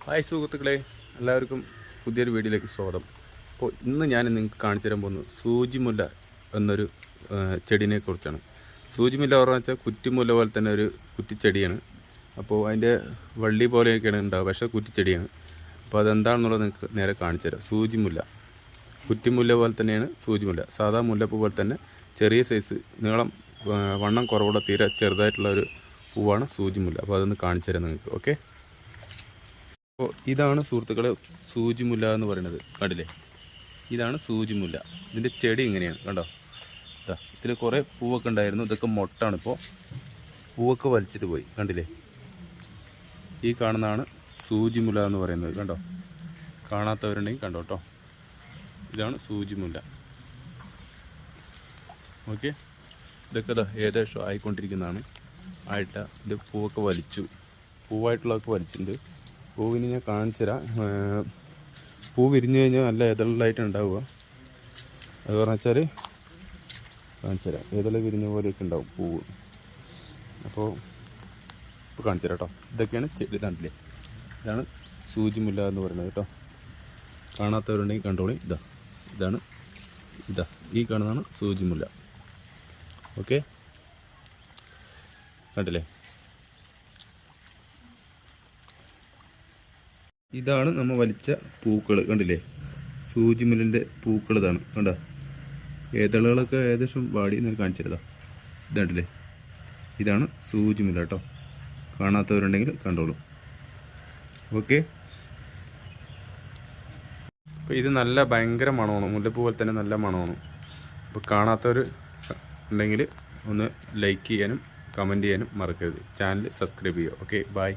Hi സുഹൃത്തുക്കളെ, എല്ലാവർക്കും പുതിയൊരു വീഡിയോയിലേക്ക് സ്വാഗതം. അപ്പോൾ ഇന്ന് ഞാൻ നിങ്ങൾക്ക് കാണിച്ചു തരാൻ പോകുന്നത് സൂചിമുല്ല എന്നൊരു ചെടീനെ കുറിച്ചാണ്. സൂചിമുല്ല പറഞ്ഞാൽ വെച്ചാൽ കുറ്റിമുല്ല പോലെ തന്നെ ഒരു കുറ്റിച്ചെടിയാണ്. അപ്പോൾ അതിൻ്റെ വള്ളി പോലെയൊക്കെയാണ് ഉണ്ടാവുക, പക്ഷേ കുറ്റിച്ചെടിയാണ്. അപ്പോൾ അതെന്താണെന്നുള്ളത് നിങ്ങൾക്ക് നേരെ കാണിച്ചു തരാം. സൂചിമുല്ല കുറ്റിമുല്ല പോലെ തന്നെയാണ് സൂചിമുല്ല. സാധാ മുല്ലപ്പൂ പോലെ തന്നെ ചെറിയ സൈസ്, നീളം, വണ്ണം കുറവുള്ള തീരെ ചെറുതായിട്ടുള്ള ഒരു പൂവാണ് സൂചിമുല്ല. അപ്പോൾ അതൊന്ന് കാണിച്ചു തരാം നിങ്ങൾക്ക്. ഓക്കെ, അപ്പോൾ ഇതാണ് സുഹൃത്തുക്കളെ സൂചിമുല്ല എന്ന് പറയുന്നത്. കണ്ടില്ലേ, ഇതാണ് സൂചിമുല്ല. ഇതിൻ്റെ ചെടി ഇങ്ങനെയാണ്, കണ്ടോ. ഇതിൽ കുറേ പൂവൊക്കെ ഉണ്ടായിരുന്നു, ഇതൊക്കെ മൊട്ടാണ്. ഇപ്പോൾ പൂവൊക്കെ വലിച്ചിട്ട് പോയി. കണ്ടില്ലേ, ഈ കാണുന്നതാണ് സൂചിമുല്ല എന്ന് പറയുന്നത്. കണ്ടോ, കാണാത്തവരുണ്ടെങ്കിൽ കണ്ടോ കേട്ടോ. ഇതാണ് സൂചിമുല്ല. ഓക്കെ, ഇതൊക്കെ ഏകദേശം ആയിക്കൊണ്ടിരിക്കുന്നതാണ്. ഇതിൻ്റെ പൂവൊക്കെ വലിച്ചു, പൂവായിട്ടുള്ളതൊക്കെ വലിച്ചിട്ടുണ്ട്. പൂവിന് ഞാൻ കാണിച്ചു തരാം. പൂ വിരിഞ്ഞു കഴിഞ്ഞാൽ നല്ല ഇതളായിട്ട് ഉണ്ടാവുക. അത് പറഞ്ഞാൽ കാണിച്ചു തരാം. ഇതള വിരിഞ്ഞ പോലെയൊക്കെ ഉണ്ടാവും പൂവ്. അപ്പോൾ ഇപ്പോൾ കാണിച്ചു തരാം കേട്ടോ. ഇതൊക്കെയാണ് ചെടി. കണ്ടില്ലേ, ഇതാണ് സൂചിമുല്ല എന്ന് പറയുന്നത് കേട്ടോ. കാണാത്തവരുണ്ടെങ്കിൽ കണ്ടോളി. ഇതാണ് ഈ കാണുന്നതാണ് സൂചിമുല്ല. ഓക്കെ, കണ്ടില്ലേ, ഇതാണ് നമ്മൾ വലിച്ച പൂക്കൾ. കണ്ടില്ലേ, സൂചിമുല്ലിൻ്റെ പൂക്കൾ ഇതാണ്. കണ്ടോ, ഏതളകളൊക്കെ ഏകദേശം വാടി എന്ന് കാണിച്ചിരുതാ. ഇതാണ്ടില്ലേ, ഇതാണ് സൂചിമുല്ല കേട്ടോ. കാണാത്തവരുണ്ടെങ്കിൽ കണ്ടോളൂ. ഓക്കെ, അപ്പോൾ ഇത് നല്ല ഭയങ്കര മണമാണ്, മുല്ലപ്പൂ പോലെ തന്നെ നല്ല മണമാണ്. അപ്പോൾ കാണാത്തവർ ഉണ്ടെങ്കിൽ ഒന്ന് ലൈക്ക് ചെയ്യാനും കമൻറ്റ് ചെയ്യാനും മറക്കരുത്. ചാനൽ സബ്സ്ക്രൈബ് ചെയ്യുക. Okay, by.